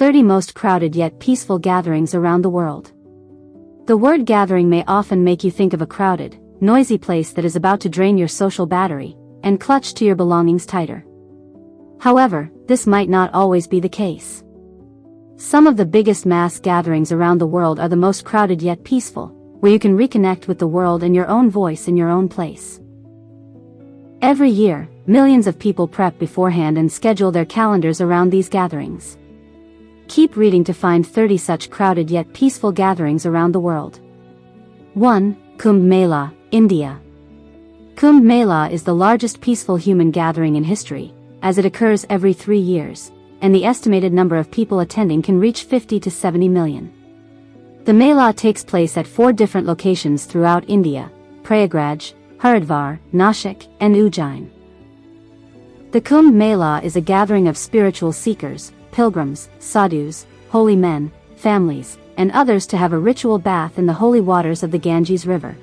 30 most crowded yet peaceful gatherings around the world. The word gathering may often make you think of a crowded, noisy place that is about to drain your social battery and clutch to your belongings tighter. However, this might not always be the case. Some of the biggest mass gatherings around the world are the most crowded yet peaceful, where you can reconnect with the world and your own voice in your own place. Every year, millions of people prep beforehand and schedule their calendars around these gatherings. Keep reading to find 30 such crowded yet peaceful gatherings around the world. 1. Kumbh Mela, India. Kumbh Mela is the largest peaceful human gathering in history, as it occurs every 3 years, and the estimated number of people attending can reach 50 to 70 million. The Mela takes place at 4 different locations throughout India: Prayagraj, Haridwar, Nashik, and Ujjain. The Kumbh Mela is a gathering of spiritual seekers, pilgrims, sadhus, holy men, families, and others to have a ritual bath in the holy waters of the Ganges River.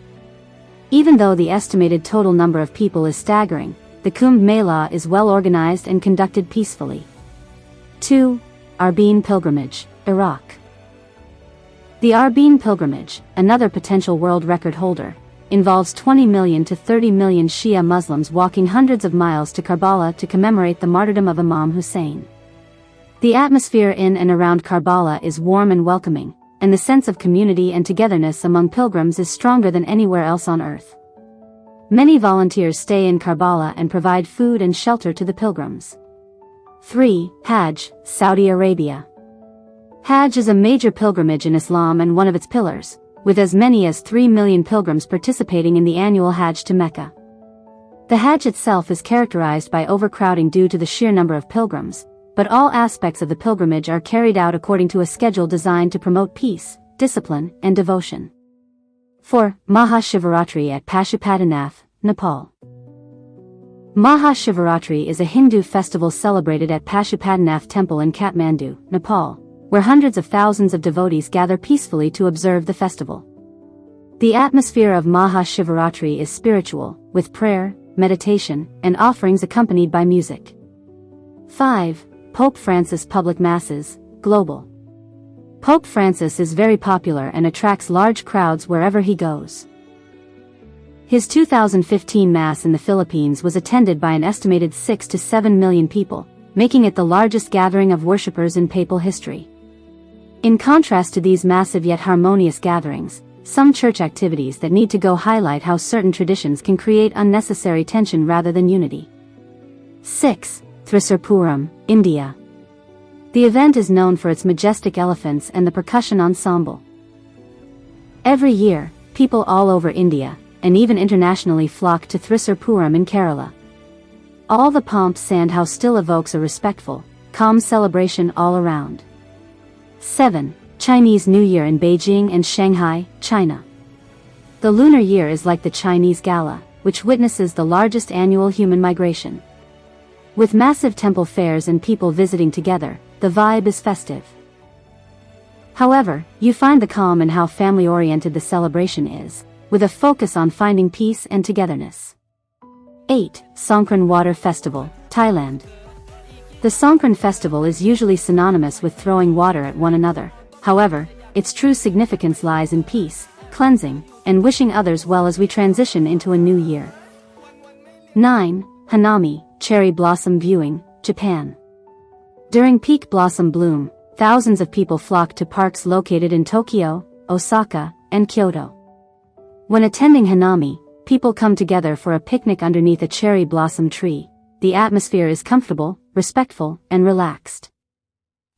Even though the estimated total number of people is staggering, the Kumbh Mela is well organized and conducted peacefully. 2. Arbaeen Pilgrimage, Iraq. The Arbaeen pilgrimage, another potential world record holder, involves 20 million to 30 million Shia Muslims walking hundreds of miles to Karbala to commemorate the martyrdom of Imam Hussein. The atmosphere in and around Karbala is warm and welcoming, and the sense of community and togetherness among pilgrims is stronger than anywhere else on earth. Many volunteers stay in Karbala and provide food and shelter to the pilgrims. 3. Hajj, Saudi Arabia. Hajj is a major pilgrimage in Islam and one of its pillars, with as many as 3 million pilgrims participating in the annual Hajj to Mecca. The Hajj itself is characterized by overcrowding due to the sheer number of pilgrims, but all aspects of the pilgrimage are carried out according to a schedule designed to promote peace, discipline, and devotion. 4. Mahashivaratri at Pashupatinath, Nepal. Mahashivaratri is a Hindu festival celebrated at Pashupatinath Temple in Kathmandu, Nepal, where hundreds of thousands of devotees gather peacefully to observe the festival. The atmosphere of Mahashivaratri is spiritual, with prayer, meditation, and offerings accompanied by music. 5. Pope Francis Public Masses, Global. Pope Francis is very popular and attracts large crowds wherever he goes. His 2015 Mass in the Philippines was attended by an estimated 6 to 7 million people, making it the largest gathering of worshippers in papal history. In contrast to these massive yet harmonious gatherings, some church activities that need to go highlight how certain traditions can create unnecessary tension rather than unity. 6. Thrissur, India. The event is known for its majestic elephants and the percussion ensemble. Every year, people all over India, and even internationally, flock to Thrissur in Kerala. All the pomp and how still evokes a respectful, calm celebration all around. 7. Chinese New Year in Beijing and Shanghai, China. The lunar year is like the Chinese Gala, which witnesses the largest annual human migration. With massive temple fairs and people visiting together, the vibe is festive. However, you find the calm in how family-oriented the celebration is, with a focus on finding peace and togetherness. 8. Songkran Water Festival, Thailand. The Songkran festival is usually synonymous with throwing water at one another. However, its true significance lies in peace, cleansing, and wishing others well as we transition into a new year. 9. Hanami, Cherry Blossom Viewing, Japan. During peak blossom bloom, thousands of people flock to parks located in Tokyo, Osaka, and Kyoto. When attending Hanami, people come together for a picnic underneath a cherry blossom tree. The atmosphere is comfortable, respectful, and relaxed.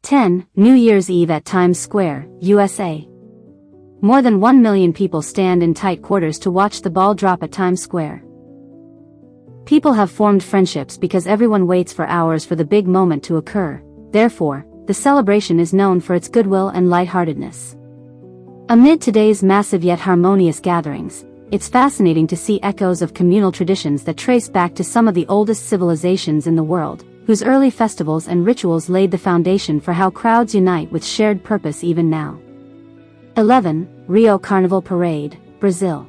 10. New Year's Eve at Times Square, USA. More than 1 million people stand in tight quarters to watch the ball drop at Times Square. People have formed friendships because everyone waits for hours for the big moment to occur. Therefore, the celebration is known for its goodwill and lightheartedness. Amid today's massive yet harmonious gatherings, it's fascinating to see echoes of communal traditions that trace back to some of the oldest civilizations in the world, whose early festivals and rituals laid the foundation for how crowds unite with shared purpose even now. 11. Rio Carnival Parade, Brazil.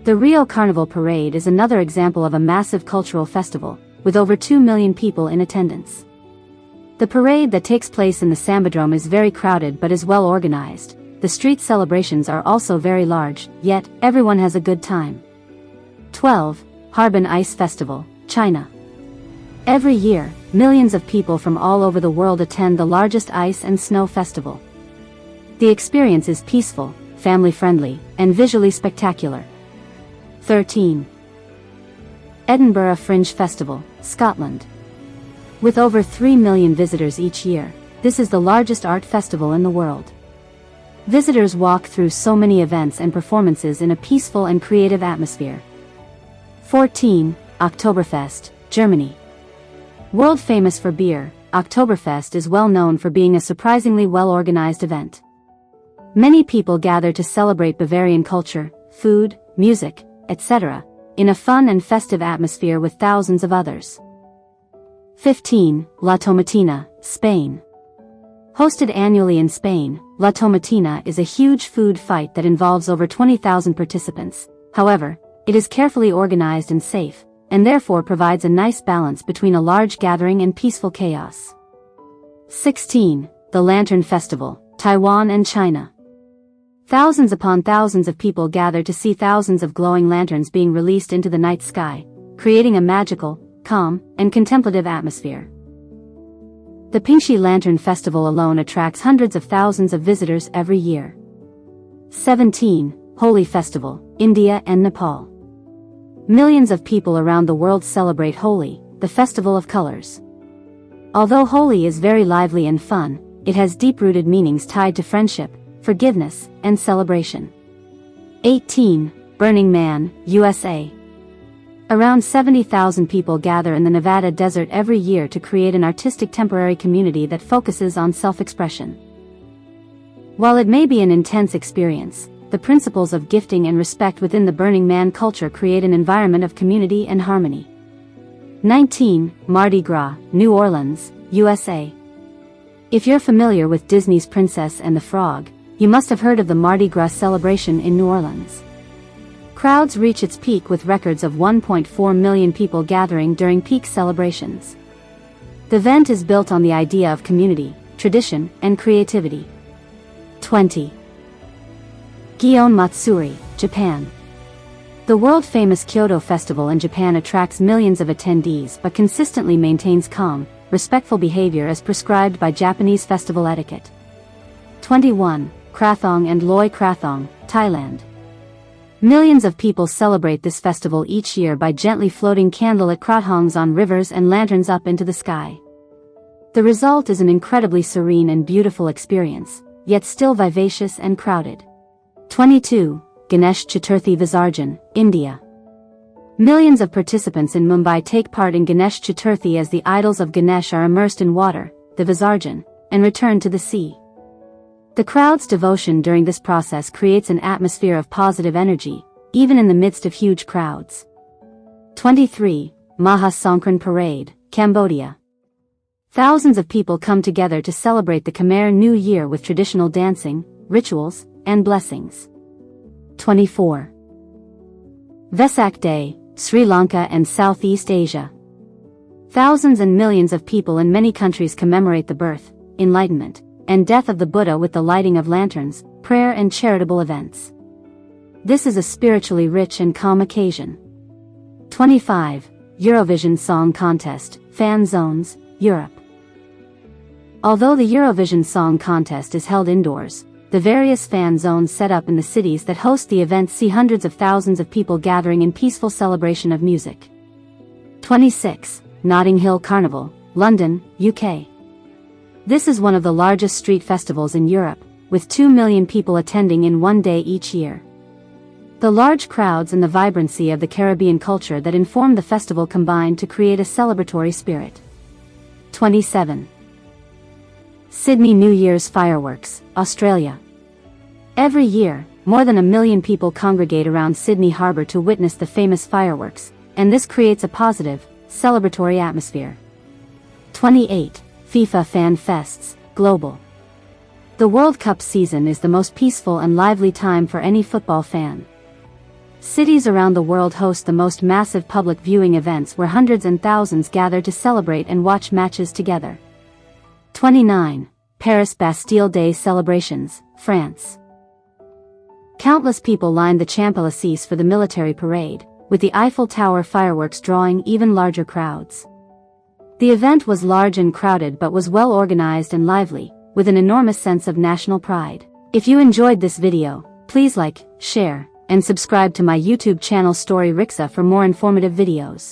The Rio Carnival Parade is another example of a massive cultural festival, with over 2 million people in attendance. The parade that takes place in the Sambadrome is very crowded but is well organized. The street celebrations are also very large, yet everyone has a good time. 12. Harbin Ice Festival, China. Every year, millions of people from all over the world attend the largest ice and snow festival. The experience is peaceful, family-friendly, and visually spectacular. 13. Edinburgh Fringe Festival, Scotland. With over 3 million visitors each year, this is the largest art festival in the world. Visitors walk through so many events and performances in a peaceful and creative atmosphere. 14. Oktoberfest, Germany. World famous for beer, Oktoberfest is well known for being a surprisingly well-organized event. Many people gather to celebrate Bavarian culture, food, music, etc., in a fun and festive atmosphere with thousands of others. 15. La Tomatina, Spain. Hosted annually in Spain, La Tomatina is a huge food fight that involves over 20,000 participants. However, it is carefully organized and safe, and therefore provides a nice balance between a large gathering and peaceful chaos. 16. The Lantern Festival, Taiwan and China. Thousands upon thousands of people gather to see thousands of glowing lanterns being released into the night sky, creating a magical, calm, and contemplative atmosphere. The Pingxi Lantern Festival alone attracts hundreds of thousands of visitors every year. 17. Holi Festival, India and Nepal. Millions of people around the world celebrate Holi, the festival of colors. Although Holi is very lively and fun, it has deep-rooted meanings tied to friendship, forgiveness, and celebration. 18. Burning Man, USA. Around 70,000 people gather in the Nevada desert every year to create an artistic temporary community that focuses on self-expression. While it may be an intense experience, the principles of gifting and respect within the Burning Man culture create an environment of community and harmony. 19. Mardi Gras, New Orleans, USA. If you're familiar with Disney's Princess and the Frog, you must have heard of the Mardi Gras celebration in New Orleans. Crowds reach its peak with records of 1.4 million people gathering during peak celebrations. The event is built on the idea of community, tradition, and creativity. 20. Gion Matsuri, Japan. The world-famous Kyoto Festival in Japan attracts millions of attendees but consistently maintains calm, respectful behavior as prescribed by Japanese festival etiquette. 21. Krathong and Loy Krathong, Thailand. Millions of people celebrate this festival each year by gently floating candlelit krathongs on rivers and lanterns up into the sky. The result is an incredibly serene and beautiful experience, yet still vivacious and crowded. 22. Ganesh Chaturthi Visarjan, India. Millions of participants in Mumbai take part in Ganesh Chaturthi as the idols of Ganesh are immersed in water, the Visarjan, and returned to the sea. The crowd's devotion during this process creates an atmosphere of positive energy, even in the midst of huge crowds. 23. Maha Songkran Parade, Cambodia. Thousands of people come together to celebrate the Khmer New Year with traditional dancing, rituals, and blessings. 24. Vesak Day, Sri Lanka and Southeast Asia. Thousands and millions of people in many countries commemorate the birth, enlightenment, and death of the Buddha with the lighting of lanterns, prayer and charitable events. This is a spiritually rich and calm occasion. 25. Eurovision Song Contest, Fan Zones, Europe. Although the Eurovision Song Contest is held indoors, the various fan zones set up in the cities that host the event see hundreds of thousands of people gathering in peaceful celebration of music. 26. Notting Hill Carnival, London, UK. This is one of the largest street festivals in Europe, with 2 million people attending in one day each year. The large crowds and the vibrancy of the Caribbean culture that inform the festival combine to create a celebratory spirit. 27. Sydney New Year's Fireworks, Australia. Every year, more than 1 million people congregate around Sydney Harbour to witness the famous fireworks, and this creates a positive, celebratory atmosphere. 28. FIFA Fan Fests, Global. The World Cup season is the most peaceful and lively time for any football fan. Cities around the world host the most massive public viewing events where hundreds and thousands gather to celebrate and watch matches together. 29. Paris Bastille Day celebrations, France. Countless people lined the Champs-Élysées for the military parade, with the Eiffel Tower fireworks drawing even larger crowds. The event was large and crowded but was well organized and lively, with an enormous sense of national pride. If you enjoyed this video, please like, share, and subscribe to my YouTube channel Story RIXA for more informative videos.